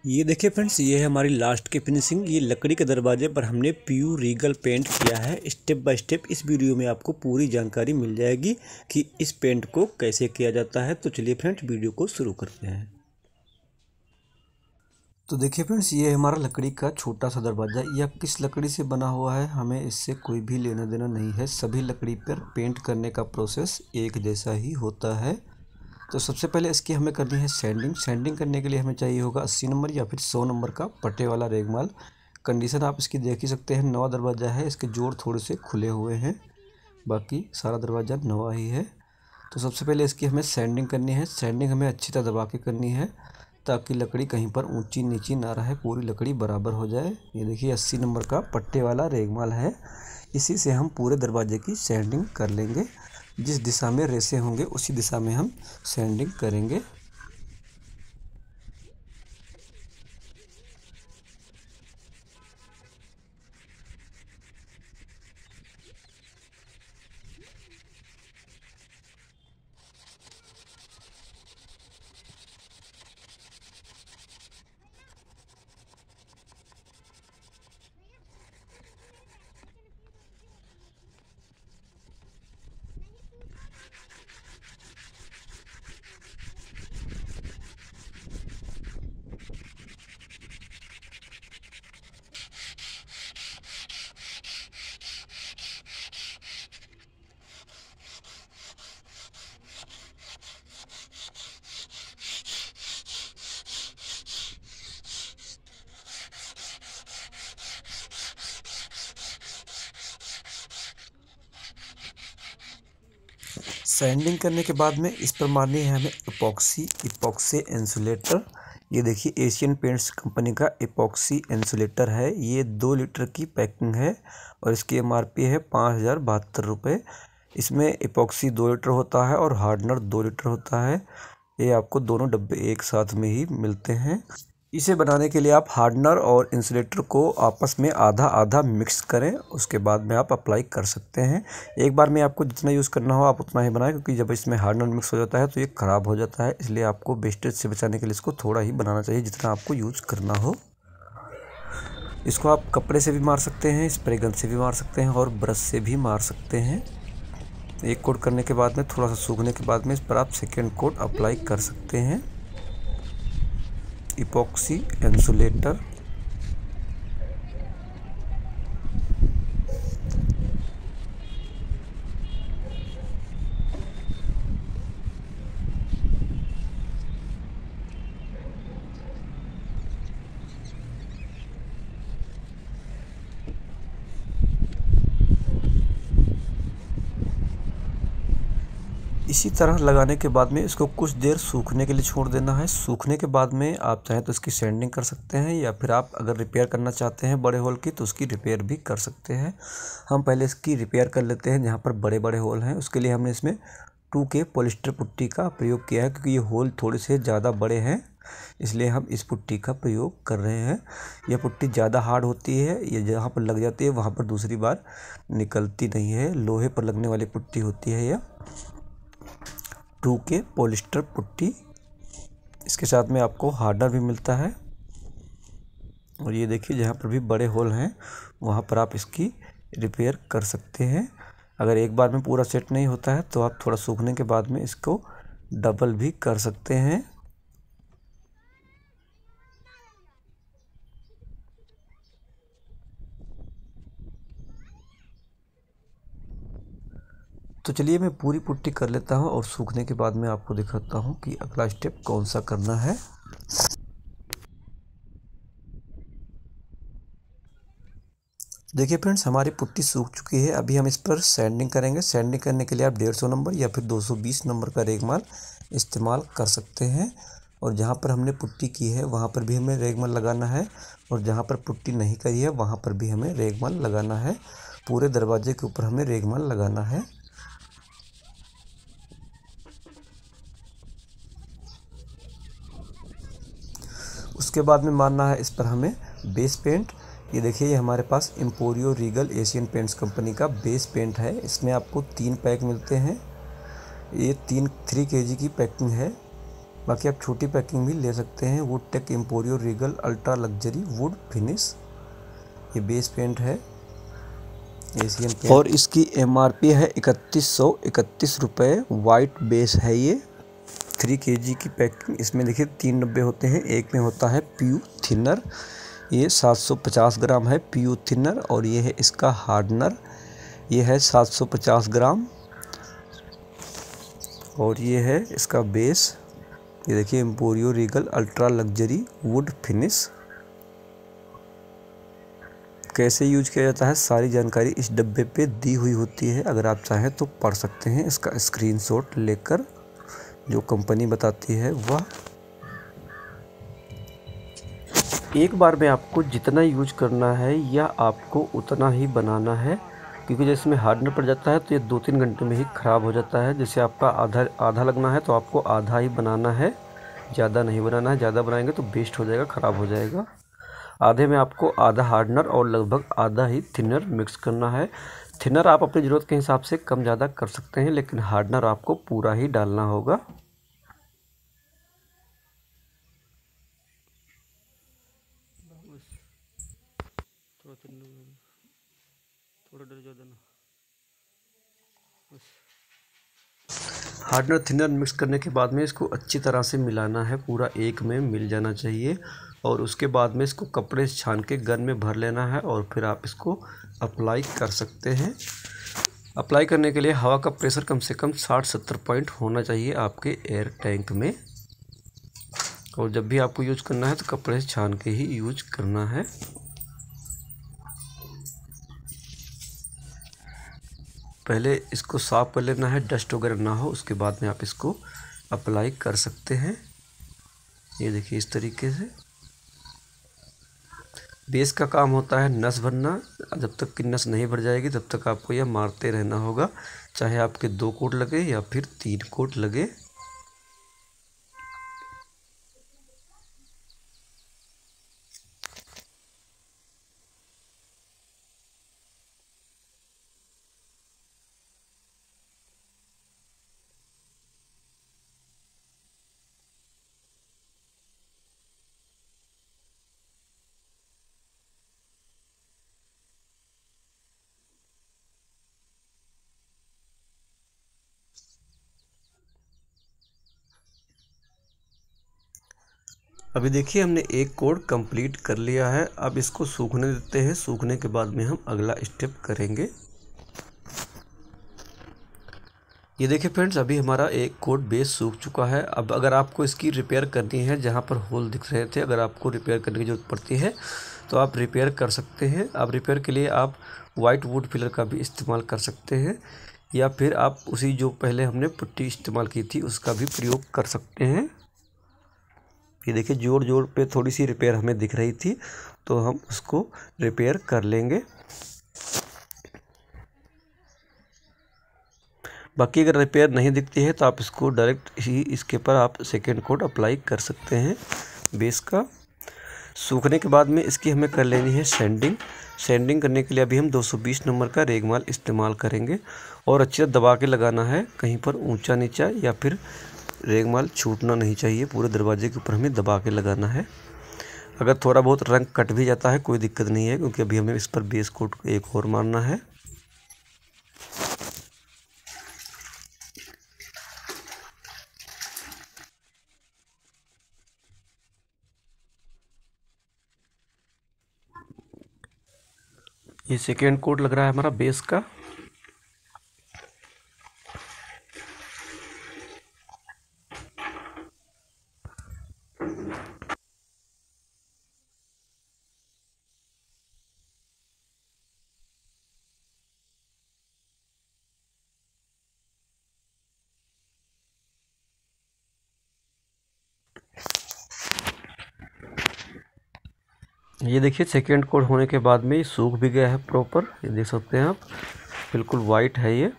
ये देखिए फ्रेंड्स, ये है हमारी लास्ट की फिनिशिंग। ये लकड़ी के दरवाजे पर हमने PU रीगल पेंट किया है। स्टेप बाय स्टेप इस वीडियो में आपको पूरी जानकारी मिल जाएगी कि इस पेंट को कैसे किया जाता है। तो चलिए फ्रेंड्स, वीडियो को शुरू करते हैं। तो देखिए फ्रेंड्स, ये हमारा लकड़ी का छोटा सा दरवाज़ा। यह किस लकड़ी से बना हुआ है हमें इससे कोई भी लेना देना नहीं है। सभी लकड़ी पर पेंट करने का प्रोसेस एक जैसा ही होता है। तो सबसे पहले इसकी हमें करनी है सैंडिंग। सैंडिंग करने के लिए हमें चाहिए होगा 80 नंबर या फिर 100 नंबर का पट्टे वाला रेगमाल। कंडीशन आप इसकी देख ही सकते हैं, नवा दरवाज़ा है। इसके जोड़ थोड़े से खुले हुए हैं, बाकी सारा दरवाज़ा नवा ही है। तो सबसे पहले इसकी हमें सैंडिंग करनी है। सैंडिंग हमें अच्छी तरह दबा के करनी है ताकि लकड़ी कहीं पर ऊंची नीची ना रहे, पूरी लकड़ी बराबर हो जाए। ये देखिए 80 नंबर का पट्टे वाला रेगमाल है। इसी से हम पूरे दरवाजे की सैंडिंग कर लेंगे। जिस दिशा में रेसे होंगे उसी दिशा में हम सैंडिंग करेंगे। सैंडिंग करने के बाद में इस पर मारनी है हमें इपॉक्सी इंसुलेटर। ये देखिए एशियन पेंट्स कंपनी का इपॉक्सी इंसुलेटर है। ये 2 लीटर की पैकिंग है और इसकी MRP है 5072 रुपये। इसमें इपॉक्सी 2 लीटर होता है और हार्डनर 2 लीटर होता है। ये आपको दोनों डब्बे एक साथ में ही मिलते हैं। इसे बनाने के लिए आप हार्डनर और इंसुलेटर को आपस में आधा आधा मिक्स करें, उसके बाद में आप अप्लाई कर सकते हैं। एक बार में आपको जितना यूज़ करना हो आप उतना ही बनाएं, क्योंकि जब इसमें हार्डनर मिक्स हो जाता है तो ये ख़राब हो जाता है। इसलिए आपको वेस्टेज से बचाने के लिए इसको थोड़ा ही बनाना चाहिए, जितना आपको यूज़ करना हो। इसको आप कपड़े से भी मार सकते हैं, स्प्रे गन से भी मार सकते हैं और ब्रश से भी मार सकते हैं। एक कोट करने के बाद में थोड़ा सा सूखने के बाद में इस पर आप सेकेंड कोट अप्लाई कर सकते हैं। Epoxy insulator. इसी तरह लगाने के बाद में इसको कुछ देर सूखने के लिए छोड़ देना है। सूखने के बाद में आप चाहें तो इसकी सैंडिंग कर सकते हैं, या फिर आप अगर रिपेयर करना चाहते हैं बड़े होल की तो उसकी रिपेयर भी कर सकते हैं। हम पहले इसकी रिपेयर कर लेते हैं जहाँ पर बड़े बड़े होल हैं। उसके लिए हमने इसमें 2K पॉलिस्टर पुट्टी का प्रयोग किया है, क्योंकि ये होल थोड़े से ज़्यादा बड़े हैं, इसलिए हम इस पुट्टी का प्रयोग कर रहे हैं। यह पुट्टी ज़्यादा हार्ड होती है, ये जहाँ पर लग जाती है वहाँ पर दूसरी बार निकलती नहीं है। लोहे पर लगने वाली पुट्टी होती है यह 2K पॉलिस्टर पुट्टी। इसके साथ में आपको हार्डनर भी मिलता है। और ये देखिए जहाँ पर भी बड़े होल हैं वहाँ पर आप इसकी रिपेयर कर सकते हैं। अगर एक बार में पूरा सेट नहीं होता है तो आप थोड़ा सूखने के बाद में इसको डबल भी कर सकते हैं। तो चलिए मैं पूरी पुट्टी कर लेता हूँ और सूखने के बाद में आपको दिखाता हूँ कि अगला स्टेप कौन सा करना है। देखिए फ्रेंड्स, हमारी पुट्टी सूख चुकी है। अभी हम इस पर सैंडिंग करेंगे। सैंडिंग करने के लिए आप 150 नंबर या फिर 220 नंबर का रेगमाल इस्तेमाल कर सकते हैं। और जहाँ पर हमने पुट्टी की है वहाँ पर भी हमें रेगमाल लगाना है, और जहाँ पर पुट्टी नहीं करी है वहाँ पर भी हमें रेगमाल लगाना है। पूरे दरवाजे के ऊपर हमें रेगमाल लगाना है। उसके बाद में मारना है इस पर हमें बेस पेंट। ये देखिए, ये हमारे पास Emporio Regal Asian Paints company का बेस पेंट है। इसमें आपको 3 पैक मिलते हैं। ये 3 kg की पैकिंग है। बाकी आप छोटी पैकिंग भी ले सकते हैं। Wood tech Emporio Regal ultra luxury wood finish, ये बेस पेंट है एशियन पेंट, और इसकी MRP है 3131 रुपये। वाइट बेस है ये। 3 kg की पैकिंग। इसमें देखिए 3 डब्बे होते हैं। एक में होता है PU थिनर, ये 750 ग्राम है PU थिनर, और ये है इसका हार्डनर, ये है 750 ग्राम, और ये है इसका बेस। ये देखिए Emporio Regal ultra luxury wood finish. कैसे यूज किया जाता है सारी जानकारी इस डब्बे पे दी हुई होती है, अगर आप चाहें तो पढ़ सकते हैं इसका स्क्रीनशॉट लेकर, जो कंपनी बताती है वह। एक बार में आपको जितना यूज करना है या आपको उतना ही बनाना है, क्योंकि जैसे में हार्डनर पड़ जाता है तो ये 2-3 घंटे में ही ख़राब हो जाता है। जैसे आपका आधा लगना है तो आपको आधा ही बनाना है, ज़्यादा नहीं बनाना है। ज़्यादा बनाएंगे तो वेस्ट हो जाएगा, ख़राब हो जाएगा। आधे में आपको आधा हार्डनर और लगभग आधा ही थिनर मिक्स करना है। थिनर आप अपनी ज़रूरत के हिसाब से कम ज़्यादा कर सकते हैं, लेकिन हार्डनर आपको पूरा ही डालना होगा। हार्डनर थिनर मिक्स करने के बाद में इसको अच्छी तरह से मिलाना है, पूरा एक में मिल जाना चाहिए। और उसके बाद में इसको कपड़े से छान के गन में भर लेना है, और फिर आप इसको अप्लाई कर सकते हैं। अप्लाई करने के लिए हवा का प्रेशर कम से कम 60-70 पॉइंट होना चाहिए आपके एयर टैंक में। और जब भी आपको यूज करना है तो कपड़े से छान के ही यूज करना है। पहले इसको साफ कर लेना है, डस्ट वगैरह ना हो, उसके बाद में आप इसको अप्लाई कर सकते हैं। ये देखिए इस तरीके से। बेस का काम होता है नस भरना। जब तक कि नस नहीं भर जाएगी तब तक आपको यह मारते रहना होगा, चाहे आपके 2 कोट लगे या फिर 3 कोट लगे। अभी देखिए हमने एक कोड कंप्लीट कर लिया है। अब इसको सूखने देते हैं, सूखने के बाद में हम अगला स्टेप करेंगे। ये देखिए फ्रेंड्स, अभी हमारा एक कोड बेस सूख चुका है। अब अगर आपको इसकी रिपेयर करनी है, जहाँ पर होल दिख रहे थे, अगर आपको रिपेयर करने की ज़रूरत पड़ती है तो आप रिपेयर कर सकते हैं। अब रिपेयर के लिए आप वाइट वुड फिलर का भी इस्तेमाल कर सकते हैं, या फिर आप उसी जो पहले हमने पुट्टी इस्तेमाल की थी उसका भी प्रयोग कर सकते हैं। ये देखिए जोड़ जोड़ पे थोड़ी सी रिपेयर हमें दिख रही थी, तो हम उसको रिपेयर कर लेंगे। बाकी अगर रिपेयर नहीं दिखती है तो आप इसको डायरेक्ट ही इसके ऊपर आप सेकेंड कोट अप्लाई कर सकते हैं बेस का। सूखने के बाद में इसकी हमें कर लेनी है सैंडिंग। सैंडिंग करने के लिए अभी हम 220 नंबर का रेगमाल इस्तेमाल करेंगे, और अच्छे से दबा के लगाना है, कहीं पर ऊंचा नीचा या फिर रेगमाल छूटना नहीं चाहिए। पूरे दरवाजे के ऊपर हमें दबा के लगाना है। अगर थोड़ा बहुत रंग कट भी जाता है कोई दिक्कत नहीं है, क्योंकि अभी हमें इस पर बेस कोट एक और मारना है। ये सेकेंड कोट लग रहा है हमारा बेस का। ये देखिए सेकेंड कोट होने के बाद में ये सूख भी गया है प्रॉपर, ये देख सकते हैं आप, बिल्कुल वाइट है ये।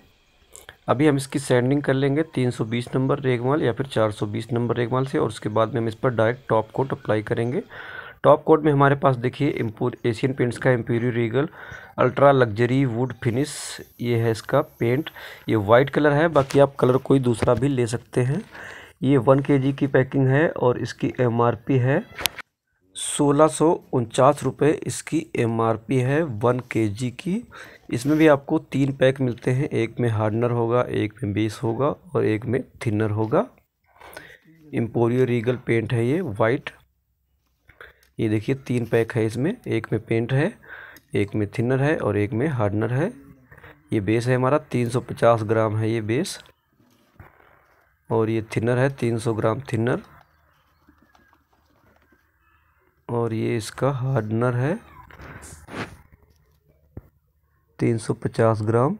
अभी हम इसकी सैंडिंग कर लेंगे 320 नंबर रेगमाल या फिर 420 नंबर रेगमाल से, और उसके बाद में हम इस पर डायरेक्ट टॉप कोट अप्लाई करेंगे। टॉप कोट में हमारे पास देखिए एशियन पेंट्स का Emporio Regal ultra luxury wood finish, ये है इसका पेंट। ये वाइट कलर है, बाकी आप कलर कोई दूसरा भी ले सकते हैं। ये 1 kg की पैकिंग है और इसकी MRP है 1649 रुपये। इसकी MRP है 1 kg की। इसमें भी आपको 3 पैक मिलते हैं, एक में हार्डनर होगा, एक में बेस होगा और एक में थिनर होगा। एम्पोरियो रीगल पेंट है ये वाइट। ये देखिए 3 पैक है इसमें, एक में पेंट है, एक में थिनर है और एक में हार्डनर है। ये बेस है हमारा 350 ग्राम है ये बेस, और ये थिनर है 300 ग्राम थिनर, और ये इसका हार्डनर है 350 ग्राम।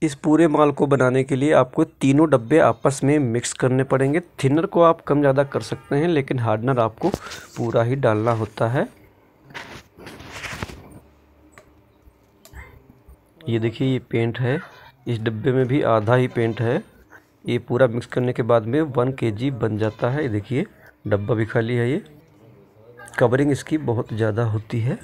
इस पूरे माल को बनाने के लिए आपको तीनों डब्बे आपस में मिक्स करने पड़ेंगे। थिनर को आप कम ज़्यादा कर सकते हैं, लेकिन हार्डनर आपको पूरा ही डालना होता है। ये देखिए ये पेंट है, इस डब्बे में भी आधा ही पेंट है। ये पूरा मिक्स करने के बाद में 1 kg बन जाता है। ये देखिए डब्बा भी खाली है। ये कवरिंग इसकी बहुत ज़्यादा होती है।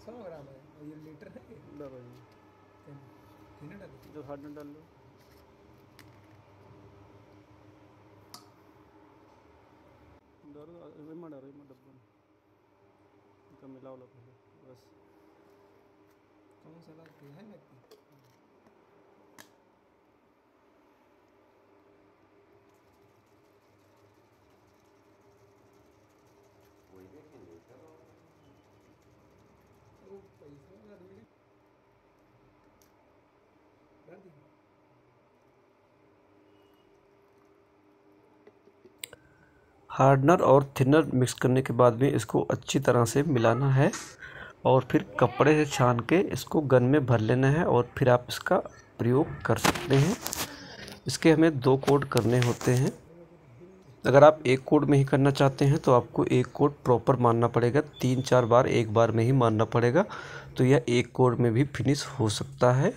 ग्राम है और ये लीटर है जो हार्डनर डाल लो। डब्बा मिला वाला बस कौन सा लगती है लगती हार्डनर और थिनर मिक्स करने के बाद में इसको अच्छी तरह से मिलाना है और फिर कपड़े से छान के इसको गन में भर लेना है और फिर आप इसका प्रयोग कर सकते हैं। इसके हमें 2 कोट करने होते हैं। अगर आप एक कोट में ही करना चाहते हैं तो आपको एक कोट प्रॉपर मारना पड़ेगा, 3-4 बार एक बार में ही मारना पड़ेगा, तो यह एक कोट में भी फिनिश हो सकता है।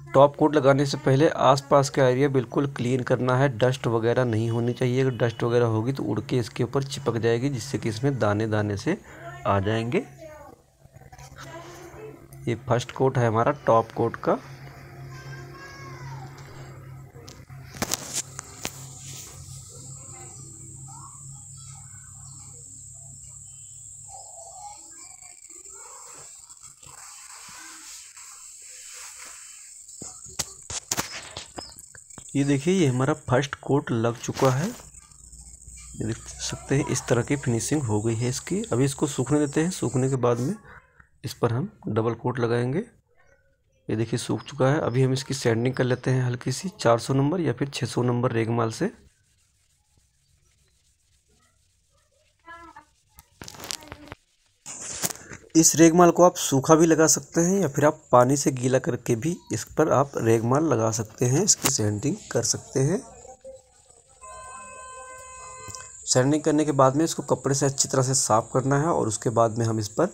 टॉप कोट लगाने से पहले आसपास का एरिया बिल्कुल क्लीन करना है, डस्ट वगैरह नहीं होनी चाहिए। अगर डस्ट वगैरह होगी तो उड़ के इसके ऊपर चिपक जाएगी, जिससे कि इसमें दाने दाने से आ जाएंगे। ये फर्स्ट कोट है हमारा टॉप कोट का। ये देखिए ये हमारा फर्स्ट कोट लग चुका है। ये देख सकते हैं इस तरह की फिनिशिंग हो गई है इसकी। अभी इसको सूखने देते हैं, सूखने के बाद में इस पर हम डबल कोट लगाएंगे। ये देखिए सूख चुका है। अभी हम इसकी सैंडिंग कर लेते हैं हल्की सी 400 नंबर या फिर 600 नंबर रेगमाल से। इस रेगमाल को आप सूखा भी लगा सकते हैं या फिर आप पानी से गीला करके भी इस पर आप रेगमाल लगा सकते हैं, इसकी सैंडिंग कर सकते हैं। सैंडिंग करने के बाद में इसको कपड़े से अच्छी तरह से साफ़ करना है और उसके बाद में हम इस पर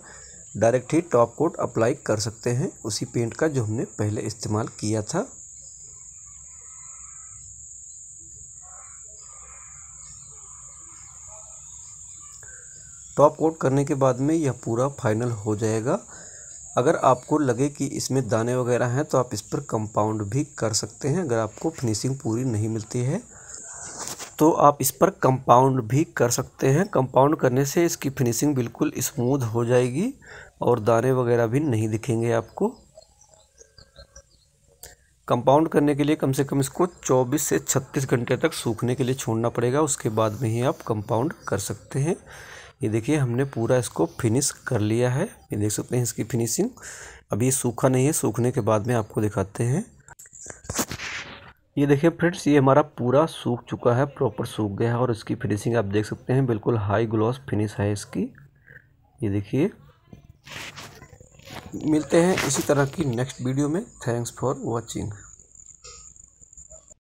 डायरेक्ट ही टॉप कोट अप्लाई कर सकते हैं, उसी पेंट का जो हमने पहले इस्तेमाल किया था। टॉप कोट करने के बाद में यह पूरा फाइनल हो जाएगा। अगर आपको लगे कि इसमें दाने वगैरह हैं तो आप इस पर कंपाउंड भी कर सकते हैं। अगर आपको फिनिशिंग पूरी नहीं मिलती है तो आप इस पर कंपाउंड भी कर सकते हैं। कंपाउंड करने से इसकी फिनिशिंग बिल्कुल स्मूथ हो जाएगी और दाने वगैरह भी नहीं दिखेंगे आपको। कंपाउंड करने के लिए कम से कम इसको 24 से 36 घंटे तक सूखने के लिए छोड़ना पड़ेगा, उसके बाद में ही आप कंपाउंड कर सकते हैं। ये देखिए हमने पूरा इसको फिनिश कर लिया है। ये देख सकते हैं इसकी फिनिशिंग। अभी सूखा नहीं है, सूखने के बाद में आपको दिखाते हैं। ये देखिए फ्रेंड्स, ये हमारा पूरा सूख चुका है, प्रॉपर सूख गया है और इसकी फिनिशिंग आप देख सकते हैं, बिल्कुल हाई ग्लॉस फिनिश है इसकी। ये देखिए, मिलते हैं इसी तरह की नेक्स्ट वीडियो में। Thanks for watching.